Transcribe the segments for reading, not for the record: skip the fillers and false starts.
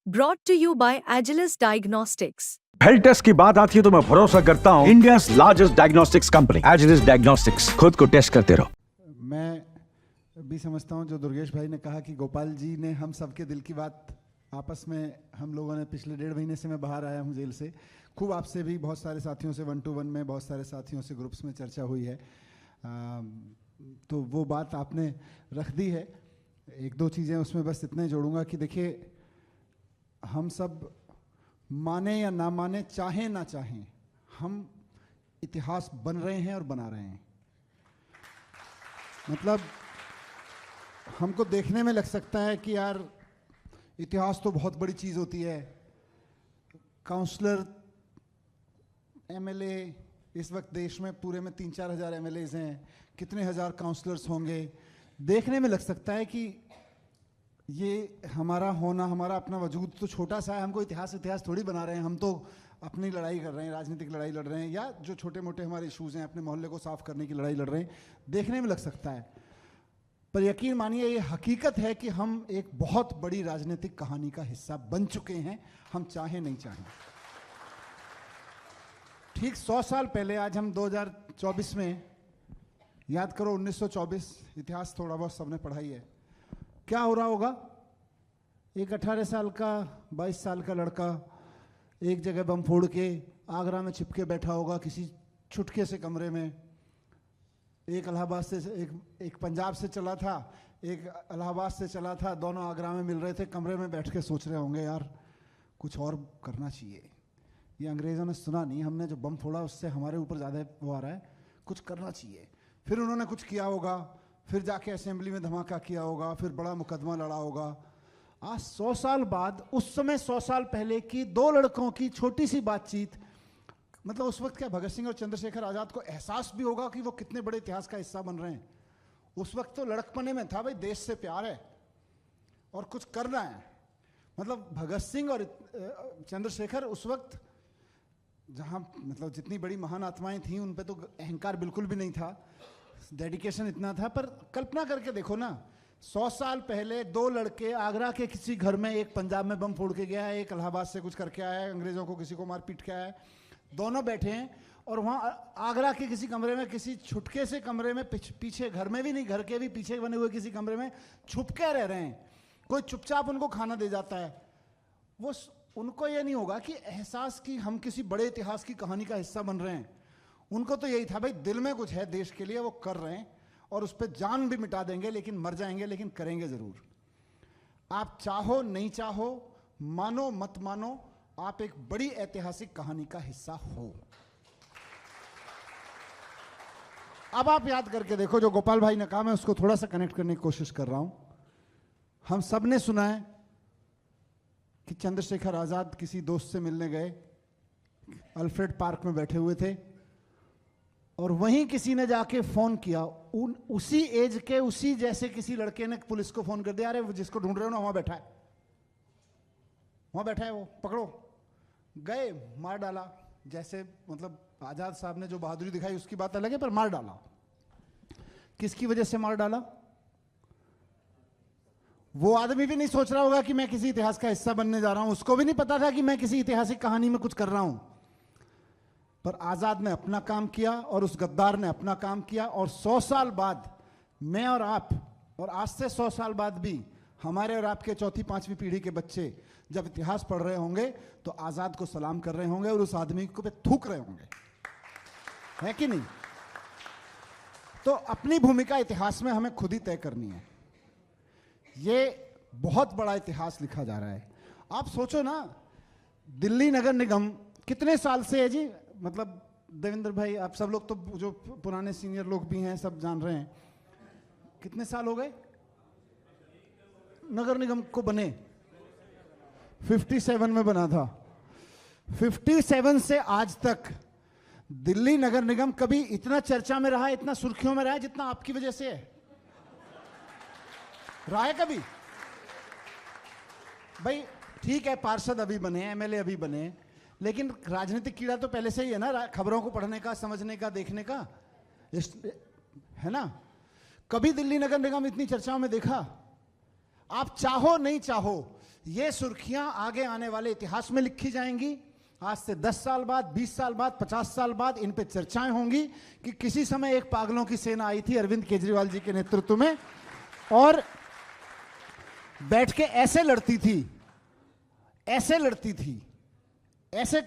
Brought to you by Agilus Diagnostics. Health test की बात आती है तो मैं भरोसा करता हूँ India largest diagnostics company Agilus Diagnostics. खुद को टेस्ट करते रहो। मैं भी समझता हूँ जो दुर्गेश भाई ने कहा कि गोपाल जी ने हम सबके दिल की बात आपस में हम लोगों ने पिछले 1.5 महीने से मैं बाहर आया हूँ जेल से, खूब आपसे भी बहुत सारे साथियों से 1-to-1 में, बहुत सारे साथियों से ग्रुप्स में चर्चा हुई है, तो वो बात आपने रख दी है। 1-2 चीज़ें उसमें बस इतने जोड़ूंगा कि देखिए, हम सब माने या ना माने, चाहे ना चाहें, हम इतिहास बन रहे हैं और बना रहे हैं। मतलब हमको देखने में लग सकता है कि यार इतिहास तो बहुत बड़ी चीज़ होती है, काउंसलर, एमएलए, इस वक्त देश में पूरे में 3-4 हज़ार एमएलएज हैं, कितने हज़ार काउंसलर्स होंगे। देखने में लग सकता है कि ये हमारा होना, हमारा अपना वजूद तो छोटा सा है, हमको इतिहास थोड़ी बना रहे हैं, हम तो अपनी लड़ाई कर रहे हैं, राजनीतिक लड़ाई लड़ रहे हैं, या जो छोटे मोटे हमारे इश्यूज़ हैं, अपने मोहल्ले को साफ करने की लड़ाई लड़ रहे हैं। देखने में लग सकता है, पर यकीन मानिए ये हकीकत है कि हम एक बहुत बड़ी राजनीतिक कहानी का हिस्सा बन चुके हैं, हम चाहे नहीं चाहें। ठीक 100 साल पहले, आज हम 2024 में, याद करो 1924, इतिहास थोड़ा बहुत सबने पढ़ाई है, क्या हो रहा होगा? एक 18 साल का, 22 साल का लड़का एक जगह बम फोड़ के आगरा में छिपके बैठा होगा किसी छुटके से कमरे में। एक इलाहाबाद से, एक पंजाब से चला था, एक इलाहाबाद से चला था, दोनों आगरा में मिल रहे थे, कमरे में बैठ के सोच रहे होंगे यार कुछ और करना चाहिए, ये अंग्रेज़ों ने सुना नहीं, हमने जो बम फोड़ा उससे हमारे ऊपर ज़्यादा वो आ रहा है, कुछ करना चाहिए। फिर उन्होंने कुछ किया होगा, फिर जाके असेंबली में धमाका किया होगा, फिर बड़ा मुकदमा लड़ा होगा। आज 100 साल बाद, उस समय 100 साल पहले की 2 लड़कों की छोटी सी बातचीत, मतलब उस वक्त क्या भगत सिंह और चंद्रशेखर आज़ाद को एहसास भी होगा कि वो कितने बड़े इतिहास का हिस्सा बन रहे हैं। उस वक्त तो लड़कपने में था भाई, देश से प्यार है और कुछ करना है। मतलब भगत सिंह और चंद्रशेखर उस वक्त जहाँ, मतलब जितनी बड़ी महान आत्माएं थीं, उन पे तो अहंकार बिल्कुल भी नहीं था, डेडिकेशन इतना था। पर कल्पना करके देखो ना, 100 साल पहले 2 लड़के आगरा के किसी घर में, एक पंजाब में बम फोड़ के गया है, एक इलाहाबाद से कुछ करके आया है, अंग्रेज़ों को किसी को मार पीट के आया है, दोनों बैठे हैं और वहाँ आगरा के किसी कमरे में, किसी छुटके से कमरे में, पीछे घर में भी नहीं, घर के भी पीछे बने हुए किसी कमरे में छुप के रह रहे हैं। कोई चुपचाप उनको खाना दे जाता है। वो उनको ये नहीं होगा कि एहसास कि हम किसी बड़े इतिहास की कहानी का हिस्सा बन रहे हैं। उनको तो यही था भाई, दिल में कुछ है देश के लिए, वो कर रहे हैं और उस पर जान भी मिटा देंगे, लेकिन मर जाएंगे, लेकिन करेंगे जरूर। आप चाहो नहीं चाहो, मानो मत मानो, आप एक बड़ी ऐतिहासिक कहानी का हिस्सा हो। अब आप याद करके देखो, जो गोपाल भाई ने कहा, मैं उसको थोड़ा सा कनेक्ट करने की कोशिश कर रहा हूं। हम सब ने सुना है कि चंद्रशेखर आजाद किसी दोस्त से मिलने गए, अल्फ्रेड पार्क में बैठे हुए थे, और वहीं किसी ने जाके फोन किया, उसी एज के, उसी जैसे किसी लड़के ने पुलिस को फोन कर दिया, अरे वो जिसको ढूंढ रहे हो ना, वहां बैठा है, वहां बैठा है, वो पकड़ो। गए, मार डाला। जैसे, मतलब आजाद साहब ने जो बहादुरी दिखाई उसकी बात अलग है, पर मार डाला। किसकी वजह से मार डाला? वो आदमी भी नहीं सोच रहा होगा कि मैं किसी इतिहास का हिस्सा बनने जा रहा हूं, उसको भी नहीं पता था कि मैं किसी ऐतिहासिक कहानी में कुछ कर रहा हूं। पर आजाद ने अपना काम किया और उस गद्दार ने अपना काम किया, और 100 साल बाद मैं और आप, और आज से 100 साल बाद भी हमारे और आपके 4th-5वीं पीढ़ी के बच्चे जब इतिहास पढ़ रहे होंगे तो आजाद को सलाम कर रहे होंगे और उस आदमी को पे थूक रहे होंगे, है कि नहीं? तो अपनी भूमिका इतिहास में हमें खुद ही तय करनी है। ये बहुत बड़ा इतिहास लिखा जा रहा है। आप सोचो ना, दिल्ली नगर निगम कितने साल से है जी? मतलब देवेंद्र भाई, आप सब लोग तो जो पुराने सीनियर लोग भी हैं सब जान रहे हैं, कितने साल हो गए नगर निगम को बने? 57 में बना था। 57 से आज तक दिल्ली नगर निगम कभी इतना चर्चा में रहा, इतना सुर्खियों में रहा है जितना आपकी वजह से है? रहा है कभी? भाई ठीक है, पार्षद अभी बने, एमएलए अभी बने, लेकिन राजनीतिक कीड़ा तो पहले से ही है ना, खबरों को पढ़ने का, समझने का, देखने का, है ना? कभी दिल्ली नगर निगम इतनी चर्चाओं में देखा? आप चाहो नहीं चाहो, ये सुर्खियां आगे आने वाले इतिहास में लिखी जाएंगी। आज से 10 साल बाद, 20 साल बाद, 50 साल बाद इन पे चर्चाएं होंगी कि किसी समय एक पागलों की सेना आई थी अरविंद केजरीवाल जी के नेतृत्व में और बैठ के ऐसे लड़ती थी, ऐसे लड़ती थी, ऐसे।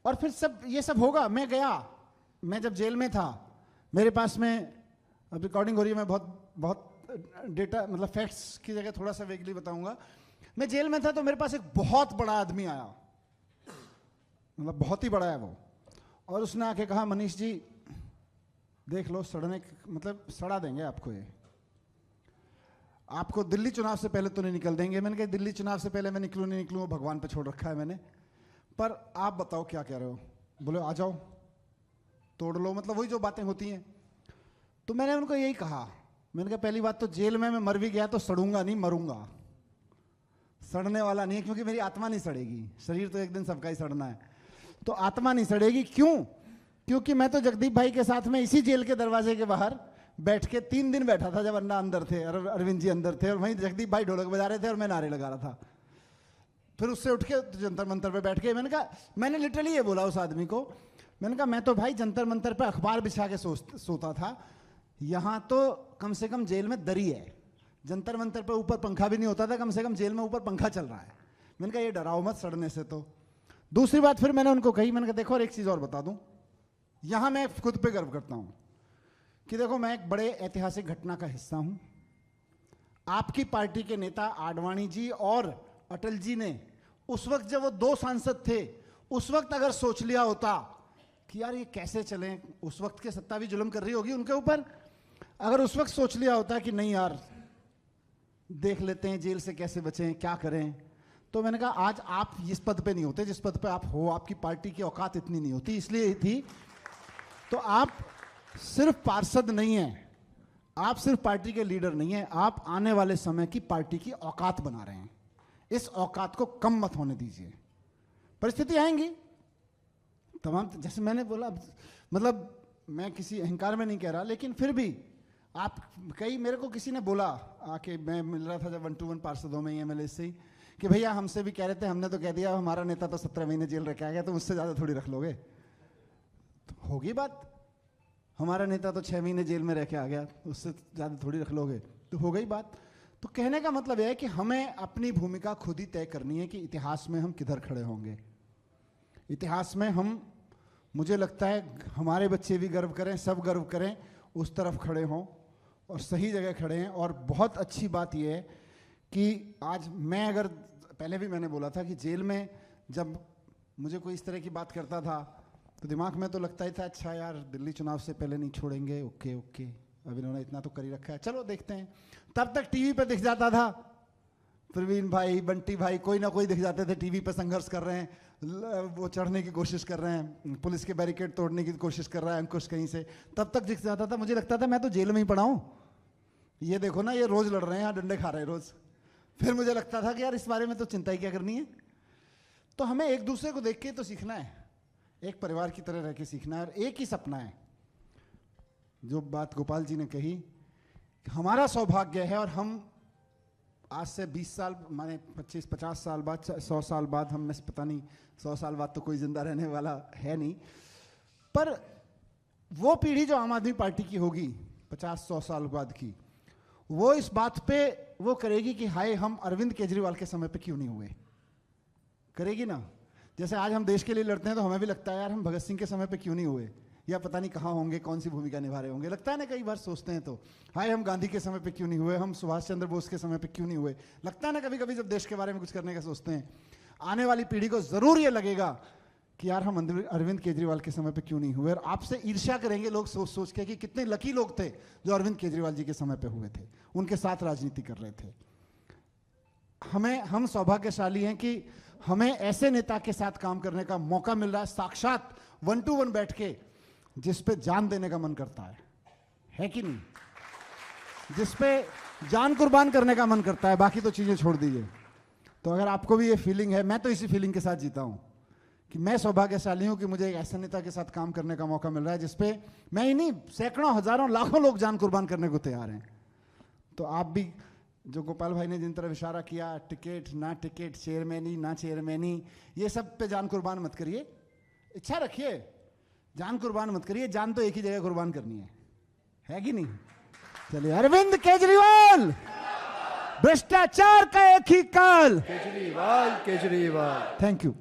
और फिर सब ये सब होगा। मैं गया, मैं जब जेल में था, मेरे पास में, अब रिकॉर्डिंग हो रही है, मैं बहुत डेटा मतलब फैक्ट्स की जगह थोड़ा सा वेगली बताऊंगा। मैं जेल में था तो मेरे पास एक बहुत बड़ा आदमी आया, मतलब बहुत ही बड़ा है वो, और उसने आके कहा, मनीष जी देख लो, सड़ने मतलब सड़ा देंगे आपको, ये आपको दिल्ली चुनाव से पहले तो नहीं निकल देंगे। मैंने कहा दिल्ली चुनाव से पहले मैं निकलूं नहीं निकलूं, वो भगवान पे छोड़ रखा है मैंने, पर आप बताओ क्या कह रहे हो। बोले आ जाओ तोड़ लो, मतलब वही जो बातें होती हैं। तो मैंने उनको यही कहा, मैंने कहा पहली बात तो जेल में मैं मर भी गया तो सड़ूंगा नहीं, मरूंगा, सड़ने वाला नहीं है, क्योंकि मेरी आत्मा नहीं सड़ेगी, शरीर तो एक दिन सबका ही सड़ना है, तो आत्मा नहीं सड़ेगी। क्यों? क्योंकि मैं तो जगदीप भाई के साथ में इसी जेल के दरवाजे के बाहर बैठ के 3 दिन बैठा था, जब अन्ना अंदर थे, अरविंद जी अंदर थे, और वहीं जगदीप भाई ढोलक बजा रहे थे और मैं नारे लगा रहा था। फिर उससे उठ के जंतर मंतर पे बैठ के मैंने कहा, मैंने लिटरली ये बोला उस आदमी को, मैंने कहा मैं तो भाई जंतर मंतर पे अखबार बिछा के सोता था, यहां तो कम से कम जेल में दरी है, जंतर मंतर पे ऊपर पंखा भी नहीं होता था, कम से कम जेल में ऊपर पंखा चल रहा है। मैंने कहा ये डराओ मत सड़ने से। तो दूसरी बात फिर मैंने उनको कही, मैंने कहा देखो, और एक चीज और बता दूं, यहां मैं खुद पे गर्व करता हूं कि देखो मैं एक बड़े ऐतिहासिक घटना का हिस्सा हूं। आपकी पार्टी के नेता आडवाणी जी और अटल जी ने उस वक्त जब वो 2 सांसद थे, उस वक्त अगर सोच लिया होता कि यार ये कैसे चलें, उस वक्त के सत्ता भी जुल्म कर रही होगी उनके ऊपर, अगर उस वक्त सोच लिया होता कि नहीं यार देख लेते हैं जेल से कैसे बचें, क्या करें, तो मैंने कहा आज आप इस पद पे नहीं होते जिस पद पे आप हो, आपकी पार्टी की औकात इतनी नहीं होती, इसलिए थी। तो आप सिर्फ पार्षद नहीं हैं, आप सिर्फ पार्टी के लीडर नहीं हैं, आप आने वाले समय की पार्टी की औकात बना रहे हैं। इस औकात को कम मत होने दीजिए। परिस्थिति आएंगी तमाम, जैसे मैंने बोला, मतलब मैं किसी अहंकार में नहीं कह रहा, लेकिन फिर भी आप कई, मेरे को किसी ने बोला आके, मैं मिल रहा था जब 1 to 1 पार्षदों में एमएलए से ही, कि भैया हमसे भी कह रहे थे, हमने तो कह दिया हमारा नेता तो 17 महीने जेल रह के आ गया, तो उससे ज़्यादा थोड़ी रख लोगे। तो होगी बात, हमारा नेता तो 6 महीने जेल में रह के आ गया, उससे ज़्यादा थोड़ी रख लोगे, तो हो गई बात। तो कहने का मतलब यह है कि हमें अपनी भूमिका खुद ही तय करनी है कि इतिहास में हम किधर खड़े होंगे। इतिहास में हम, मुझे लगता है हमारे बच्चे भी गर्व करें, सब गर्व करें, उस तरफ खड़े हों और सही जगह खड़े हैं। और बहुत अच्छी बात यह है कि आज मैं, अगर पहले भी मैंने बोला था कि जेल में जब मुझे कोई इस तरह की बात करता था तो दिमाग में तो लगता ही था अच्छा यार दिल्ली चुनाव से पहले नहीं छोड़ेंगे, ओके ओके, अब इन्होंने इतना तो कर ही रखा है, चलो देखते हैं। तब तक टीवी पे दिख जाता था प्रवीण भाई, बंटी भाई, कोई ना कोई दिख जाते थे टीवी पे, संघर्ष कर रहे हैं, वो चढ़ने की कोशिश कर रहे हैं, पुलिस के बैरिकेड तोड़ने की कोशिश कर रहा है अंकुश कहीं से, तब तक दिख जाता था। मुझे लगता था मैं तो जेल में ही पड़ा हूँ, ये देखो ना ये रोज लड़ रहे हैं, यहाँ डंडे खा रहे हैं रोज। फिर मुझे लगता था कि यार इस बारे में तो चिंता ही क्या करनी है। तो हमें एक दूसरे को देख के तो सीखना है, एक परिवार की तरह रह के सीखना है, और एक ही सपना है। जो बात गोपाल जी ने कही, हमारा सौभाग्य है, और हम आज से 20 साल माने 25-50 साल बाद, 100 साल बाद, हम में से पता नहीं 100 साल बाद तो कोई जिंदा रहने वाला है नहीं, पर वो पीढ़ी जो आम आदमी पार्टी की होगी 50-100 साल बाद की, वो इस बात पे वो करेगी कि हाय हम अरविंद केजरीवाल के समय पे क्यों नहीं हुए, करेगी ना। जैसे आज हम देश के लिए लड़ते हैं तो हमें भी लगता है यार हम भगत सिंह के समय पे क्यों नहीं हुए, या पता नहीं कहाँ होंगे, कौन सी भूमिका निभा रहे होंगे, लगता है ना, कई बार सोचते हैं तो हाय हम गांधी के समय पे क्यों नहीं हुए, हम सुभाष चंद्र बोस के समय पे क्यों नहीं हुए, लगता है ना कभी कभी जब देश के बारे में कुछ करने का सोचते हैं। आने वाली पीढ़ी को जरूर ये लगेगा कि यार हम अरविंद केजरीवाल के समय पे क्यों नहीं हुए, और आपसे ईर्ष्या करेंगे लोग सोच सोच के कि कितने लकी लोग थे जो अरविंद केजरीवाल जी के समय पे हुए थे, उनके साथ राजनीति कर रहे थे। हम सौभाग्यशाली हैं कि हमें ऐसे नेता के साथ काम करने का मौका मिल रहा है, साक्षात 1 to 1 बैठ के, जिस पे जान देने का मन करता है कि नहीं, जिस पे जान कुर्बान करने का मन करता है, बाकी तो चीजें छोड़ दीजिए। तो अगर आपको भी ये फीलिंग है, मैं तो इसी फीलिंग के साथ जीता हूं कि मैं सौभाग्यशाली हूं कि मुझे एक ऐसे नेता के साथ काम करने का मौका मिल रहा है जिसपे मैं ही नहीं, सैकड़ों हजारों लाखों लोग जान कुर्बान करने को तैयार हैं। तो आप भी जो गोपाल भाई ने जिन तरह इशारा किया, टिकट ना टिकट, चेयरमैनी ना चेयरमैनी, ये सब पे जान कुर्बान मत करिए। इच्छा रखिए, जान कुर्बान मत करिए। जान तो एक ही जगह कुर्बान करनी है कि नहीं? चलिए, अरविंद केजरीवाल, भ्रष्टाचार का एक ही काल। केजरीवाल केजरीवाल। Thank you.